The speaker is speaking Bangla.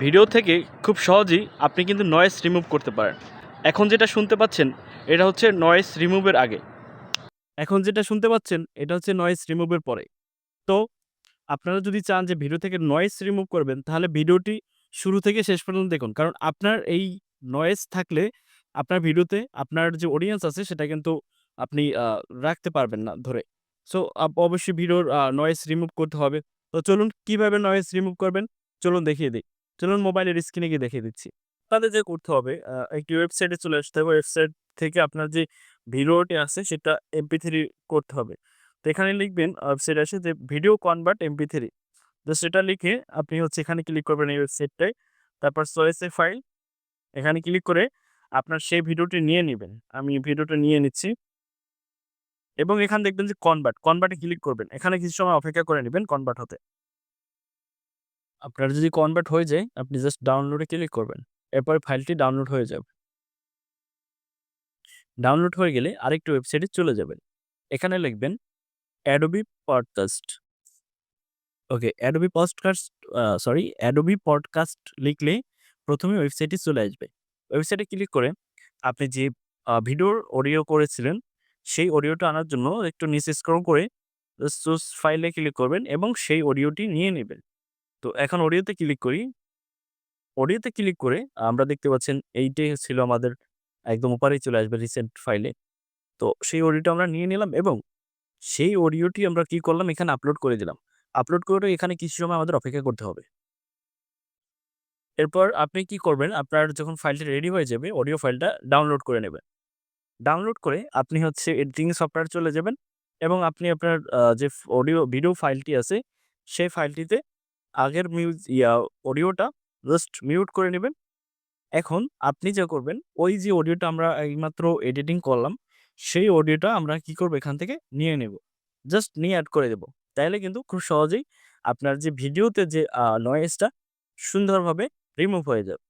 ভিডিও থেকে খুব সহজেই আপনি কিন্তু নয়েজ রিমুভ করতে পারেন। এখন যেটা শুনতে পাচ্ছেন এটা হচ্ছে নয়েজ রিমুভের আগে। এখন যেটা শুনতে পাচ্ছেন এটা হচ্ছে নয়েজ রিমুভের পরে। তো আপনারা যদি চান যে ভিডিও থেকে নয়েজ রিমুভ করবেন তাহলে ভিডিওটি শুরু থেকে শেষ পর্যন্ত দেখুন। কারণ আপনার এই নয়েজ থাকলে আপনার ভিডিওতে আপনার যে অডিয়েন্স আছে সেটা কিন্তু আপনি রাখতে পারবেন না ধরে। সো অবশ্যই ভিডিওর নয়েজ রিমুভ করতে হবে। তো চলুন কিভাবে নয়েজ রিমুভ করবেন চলুন দেখিয়ে দেই। চলুন মোবাইলের স্ক্রিনে গিয়ে দেখিয়ে দিচ্ছি। আপনাদের যে করতে হবে একটি ওয়েবসাইটে চলে আসতে হবে। ওয়েবসাইট থেকে আপনার যে ভিডিওটি আছে সেটা MP3 করতে হবে। তো এখানে লিখবেন ওয়েবসাইটে আসে যে ভিডিও কনভার্ট MP3 জাস্ট এটা লিখে আপনি হচ্ছে এখানে ক্লিক করবেন এই ওয়েবসাইটটায়। তারপর চয়েস এ ফাইল এখানে ক্লিক করে আপনার সেই ভিডিওটি নিয়ে নিবেন। আমি ভিডিওটা নিয়ে নিচ্ছি এবং এখানে দেখবেন যে কনভার্ট এ ক্লিক করবেন। এখানে কিছু সময় অপেক্ষা করে নিবেন কনভার্ট হতে। আপনার যদি কনভার্ট হয়ে যায় আপনি জাস্ট ডাউনলোড এ ক্লিক করবেন। এরপর ফাইলটি ডাউনলোড হয়ে যাবে। ডাউনলোড হয়ে গেলে আরেকটি ওয়েবসাইটে চলে যাবেন। এখানে লিখবেন Adobe Podcast। ওকে, Adobe Podcast লিখলে ১ম এ ওয়েবসাইটে চলে আসবে। ওয়েবসাইটে ক্লিক করে আপনি যে ভিডিওর অডিও করেছিলেন, সেই অডিওটা আনার জন্য একটু নিচে স্ক্রল করে জাস্ট চুজ ফাইলে ক্লিক করবেন এবং সেই অডিওটি নিয়ে নিবেন। তো এখন অডিওতে ক্লিক করি। অডিওতে ক্লিক করে আমরা দেখতে পাচ্ছেন এইটাই ছিল আমাদের একদম ওপারেই চলে আসবে রিসেন্ট ফাইলে। তো সেই অডিওটা আমরা নিয়ে নিলাম এবং সেই অডিওটি আমরা কি করলাম এখানে আপলোড করে দিলাম। আপলোড করে এখানে কিছু সময় আমাদের অপেক্ষা করতে হবে। এরপর আপনি কি করবেন, আপনার যখন ফাইলটা রেডি হয়ে যাবে, অডিও ফাইলটা ডাউনলোড করে নেবেন। ডাউনলোড করে আপনি হচ্ছে এডিটিং সফটওয়্যারে চলে যাবেন এবং আপনি আপনার যে ভিডিও ফাইলটি আছে, সেই ফাইলটিতে আগের অডিওটা জাস্ট মিউট করে নিবেন। এখন আপনি যা করবেন, ওই যে অডিওটা আমরা এইমাত্র এডিটিং করলাম, সেই অডিওটা আমরা কি করব এখান থেকে নিয়ে নেব। জাস্ট নিয়ে এড করে দেব। তাইলে কিন্তু খুব সহজেই আপনার যে ভিডিওতে যে নয়েজটা সুন্দরভাবে রিমুভ হয়ে যাবে।